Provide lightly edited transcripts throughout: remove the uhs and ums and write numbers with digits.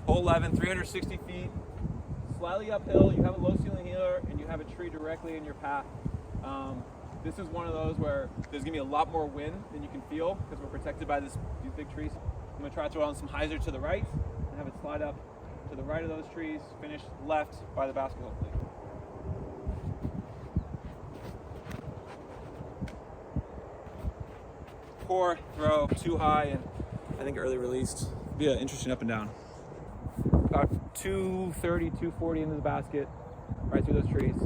Hole 11, 360 feet, slightly uphill. You have a low ceiling here, and you have a tree directly in your path. This is one of those where there's gonna be a lot more wind than you can feel because we're protected by these big trees. I'm gonna try to throw on some hyzer to the right and have it slide up to the right of those trees, finish left by the basket hopefully. Poor throw, too high, and I think early released. Be an interesting up and down. About 230, 240 into the basket, right through those trees.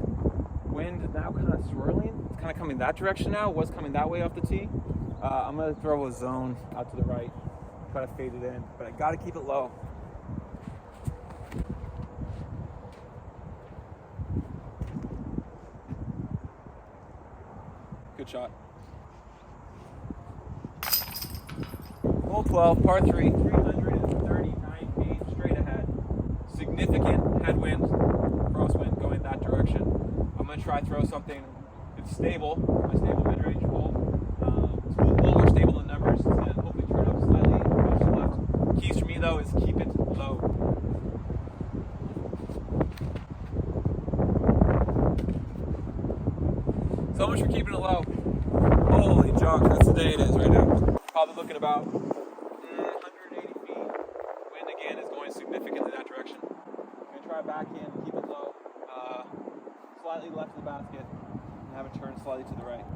Wind is now kind of swirling. It's kind of coming that direction now. It was coming that way off the tee. I'm going to throw a zone out to the right, try to fade it in, but I got to keep it low. Good shot. Hole 12, par 3, 339 feet straight ahead. Significant headwind, crosswind going that direction. I'm going to try to throw something that's stable, my stable mid-range hole. It's a little more stable than numbers. It's going to hopefully turn up slightly, finish left. Keys for me though is keep it low. So much for keeping it low. Holy junk, that's the day it is right now. Probably looking about 180 feet. Wind again is going significantly that direction. I'm going to try back in, keep it low, slightly left of the basket, and have it turn slightly to the right.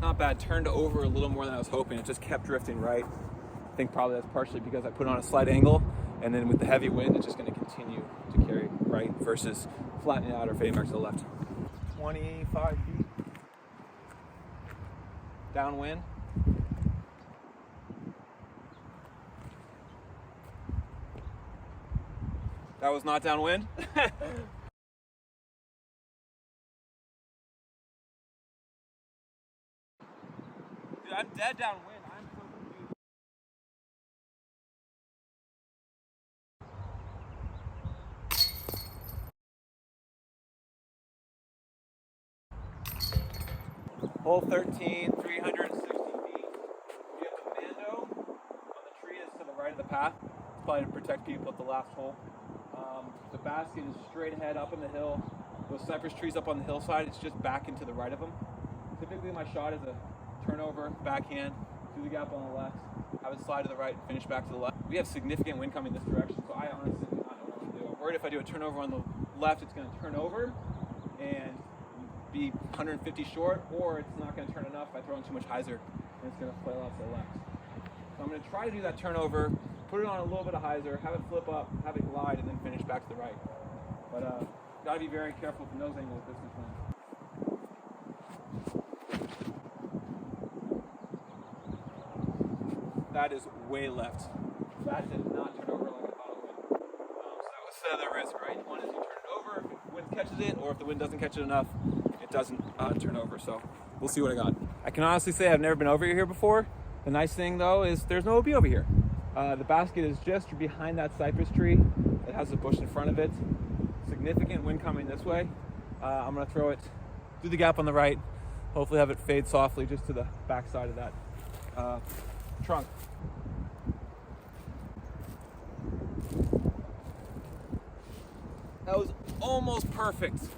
Not bad, turned over a little more than I was hoping. It just kept drifting right. I think probably that's partially because I put on a slight angle, and then with the heavy wind, it's just going to continue to carry right versus flattening out or fading back to the left. 25 feet. Downwind. That was not downwind. Dude, I'm dead downwind. I'm so confused. Hole 13, 360 feet. We have the Mando on the tree is to the right of the path. It's probably to protect people at the last hole. The basket is straight ahead up on the hill. Those cypress trees up on the hillside, it's just back and to the right of them. Typically my shot is a turnover, backhand, through the gap on the left, have it slide to the right, finish back to the left. We have significant wind coming this direction, so I honestly do not know what to do. I'm worried if I do a turnover on the left, it's going to turn over and be 150 short, or it's not going to turn enough if I throw in too much hyzer and it's going to flail out to the left. So I'm going to try to do that turnover, put it on a little bit of hyzer, have it flip up, have it glide, and then finish back to the right. But got to be very careful with the nose angle with this one. That is way left. That did not turn over like I thought it would. So that was the other risk, right? One is you turn it over if the wind catches it, or if the wind doesn't catch it enough, it doesn't turn over. So we'll see what I got. I can honestly say I've never been over here before. The nice thing though is there's no OB over here. The basket is just behind that cypress tree. It has a bush in front of it. Significant wind coming this way. I'm gonna throw it through the gap on the right. Hopefully have it fade softly just to the back side of that trunk. That was almost perfect.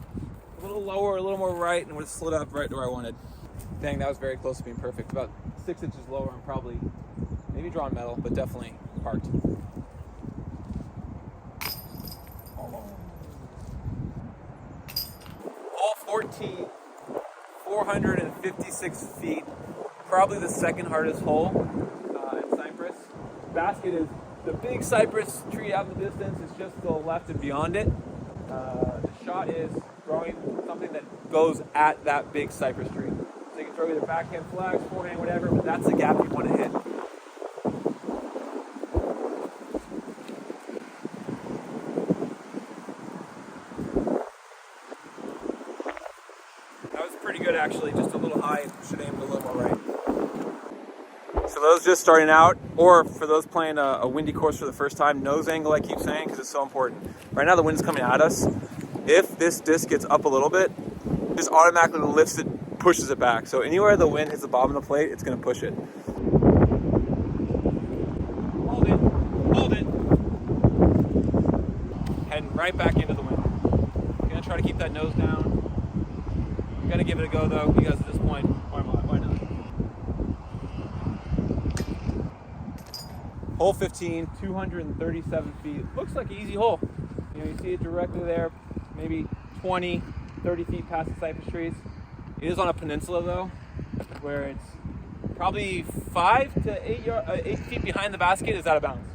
A little lower, a little more right, and would have slid up right to where I wanted. Dang, that was very close to being perfect. About 6 inches lower, I'm probably maybe drawn metal, but definitely parked. Hole 14, 456 feet. Probably the second hardest hole in Cypress. Basket is the big cypress tree out in the distance. It's just to the left and beyond it. The shot is throwing something that goes at that big cypress tree. So you can throw either backhand flags, forehand, whatever, but that's the gap you want to hit. That was pretty good actually, just a little high. Should aim a little more right. For those just starting out, or for those playing a windy course for the first time, nose angle I keep saying because it's so important. Right now the wind's coming at us. If this disc gets up a little bit, it just automatically lifts it pushes it back. So anywhere the wind hits the bottom of the plate, it's gonna push it. Hold it, hold it. Heading right back into the wind. Gonna try to keep that nose down. I'm gonna give it a go though, because at this point, why not? Hole 15, 237 feet. Looks like an easy hole. You know, you see it directly there, maybe 20, 30 feet past the cypress trees. It is on a peninsula though, where it's probably 5 to 8 feet behind the basket is out of bounds.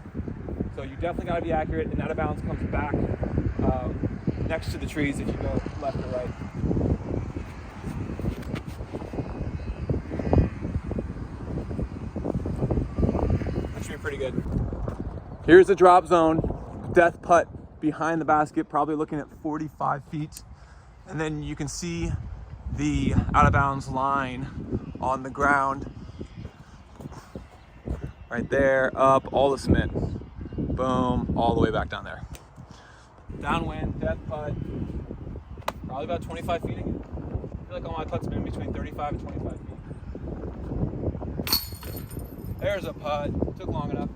So you definitely gotta be accurate, and out of bounds comes back next to the trees if you go left or right. That should be pretty good. Here's the drop zone, death putt behind the basket, probably looking at 45 feet. And then you can see the out of bounds line on the ground. Right there, up, all the cement. Boom, all the way back down there. Downwind, death putt, probably about 25 feet again. I feel like all my putts have been between 35 and 25 feet. There's a putt, took long enough.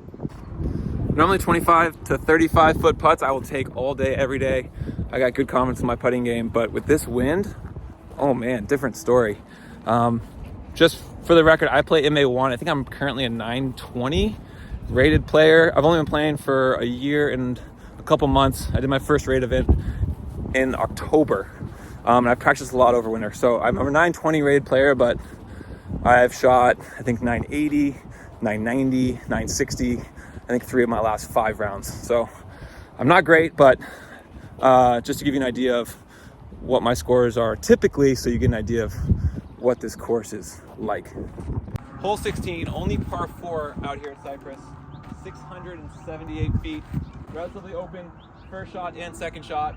Normally 25 to 35 foot putts I will take all day, every day. I got good confidence in my putting game, but with this wind, oh man, different story. Just for the record, I play MA1. I think I'm currently a 920 rated player. I've only been playing for a year and a couple months. I did my first raid event in October. And I've practiced a lot over winter. So I'm a 920 rated player, but I've shot, I think 980, 990, 960, I think 3 of my last 5 rounds. So I'm not great, but just to give you an idea of what my scores are typically, so you get an idea of what this course is like. Hole 16, only par 4 out here at Cypress. 678 feet, relatively open, first shot and second shot.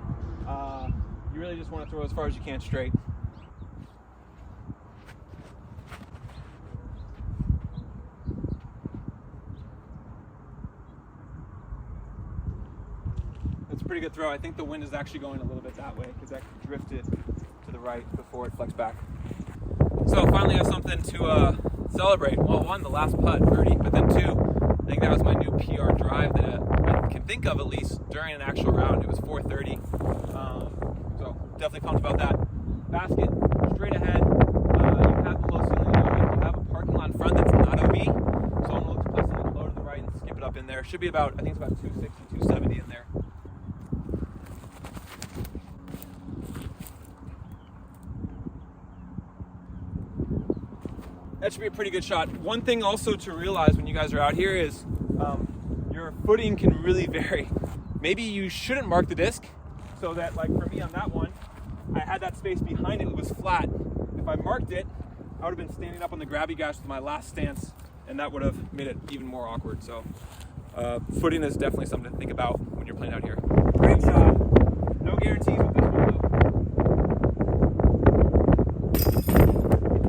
You really just want to throw as far as you can straight. That's a pretty good throw. I think the wind is actually going a little bit that way because that drifted to the right before it flexed back. So finally I have something to celebrate. Well, 1, the last putt, birdie, but then 2, I think that was my new PR drive that I can think of at least during an actual round. It was 430. So definitely pumped about that. Basket, straight ahead. You have the low ceiling low. You have a parking lot in front that's not OB. So I'm going to look to play something low to the right and skip it up in there. Should be about, I think it's about 260, 270 in there. That should be a pretty good shot. One thing also to realize when you guys are out here is your footing can really vary. Maybe you shouldn't mark the disc, so that, like for me on that one, I had that space behind it, it was flat. If I marked it, I would have been standing up on the grabby gash with my last stance, and that would have made it even more awkward. So footing is definitely something to think about when you're playing out here. Great shot. No guarantees with this one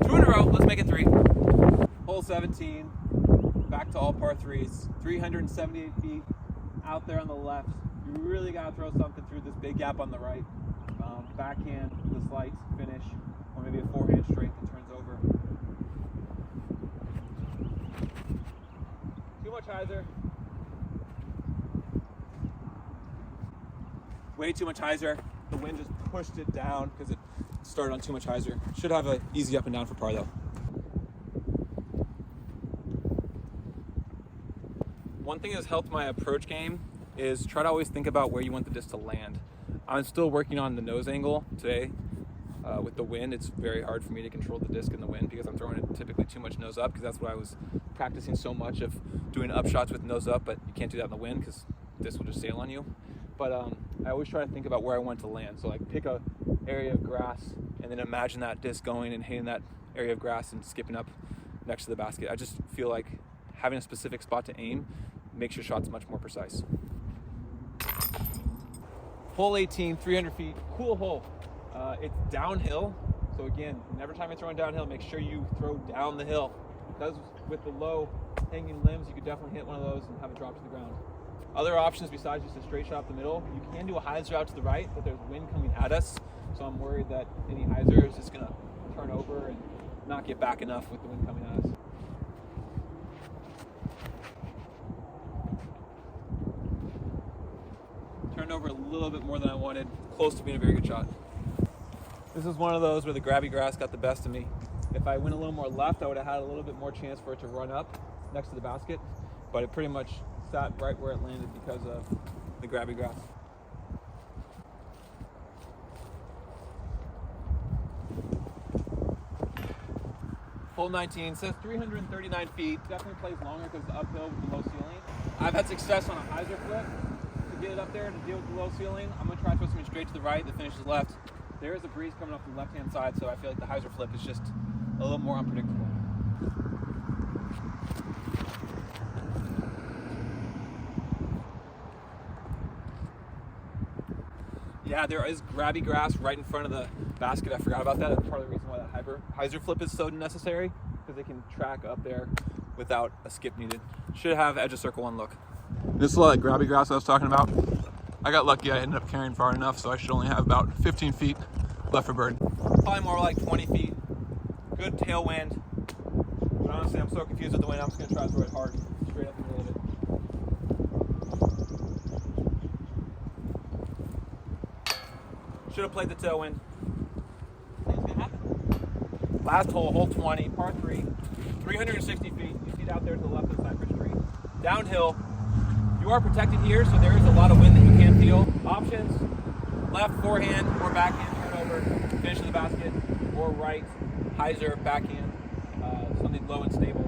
though. 2 in a row, let's make it 3. Hole 17, back to all par 3s, 378 feet out there on the left. You really got to throw something through this big gap on the right. Backhand with a slight finish, or maybe a forehand straight that turns over. Too much hyzer. Way too much hyzer. The wind just pushed it down because it started on too much hyzer. Should have an easy up and down for par though. One thing that's helped my approach game is try to always think about where you want the disc to land. I'm still working on the nose angle today. With the wind, it's very hard for me to control the disc in the wind because I'm throwing it typically too much nose up, because that's what I was practicing so much of, doing up shots with nose up, but you can't do that in the wind because the disc will just sail on you. But I always try to think about where I want to land. So like pick a area of grass and then imagine that disc going and hitting that area of grass and skipping up next to the basket. I just feel like having a specific spot to aim makes your shots much more precise. Hole 18, 300 feet, cool hole. It's downhill, so again, every time you're throwing downhill, make sure you throw down the hill. Because with the low hanging limbs, you could definitely hit one of those and have it drop to the ground. Other options besides just a straight shot up the middle, you can do a hyzer out to the right, but there's wind coming at us, so I'm worried that any hyzer is just gonna turn over and not get back enough with the wind coming at us. Turned over a little bit more than I wanted, close to being a very good shot. This is one of those where the grabby grass got the best of me. If I went a little more left, I would have had a little bit more chance for it to run up next to the basket, but it pretty much sat right where it landed because of the grabby grass. Hole 19 says 339 feet. Definitely plays longer because it's uphill with the low ceiling. I've had success on a hyzer flip to get it up there to deal with the low ceiling. I'm going to try to throw something straight to the right that finishes left. There is a breeze coming off the left-hand side, so I feel like the hyzer flip is just a little more unpredictable. Yeah, there is grabby grass right in front of the basket. I forgot about that. That's part of the reason why that hyzer flip is so necessary, because they can track up there without a skip needed. Should have edge of circle 1 look. This is a lot of grabby grass I was talking about. I got lucky. I ended up carrying far enough, so I should only have about 15 feet left for bird. Probably more like 20 feet. Good tailwind. But honestly, I'm so confused with the wind, I'm just going to try to throw it hard, straight up the middle of it. Should have played the tailwind. Things can happen. Last hole, hole 20, par 3, 360 feet. You see it out there to the left of the Cypress tree. Downhill. You are protected here, so there is a lot of wind that you can feel. Options: left forehand or backhand turnover, finish in the basket, or right hyzer backhand, something low and stable.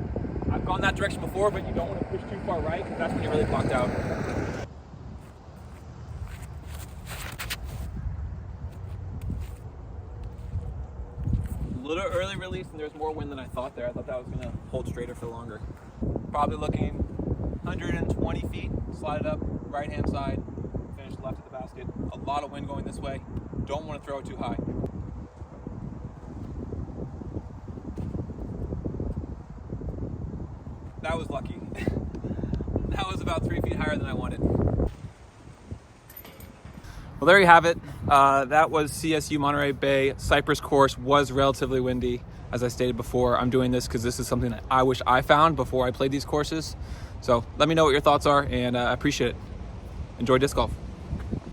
I've gone that direction before, but you don't want to push too far right because that's when you're really blocked out. A little early release, and there's more wind than I thought there. I thought that was going to hold straighter for longer. Probably looking 120 feet, slide it up, right hand side, finish left of the basket. A lot of wind going this way. Don't want to throw it too high. That was lucky. That was about 3 feet higher than I wanted. Well, there you have it. That was CSU Monterey Bay. Cypress course was relatively windy. As I stated before, I'm doing this because this is something that I wish I found before I played these courses. So let me know what your thoughts are, and I appreciate it. Enjoy disc golf.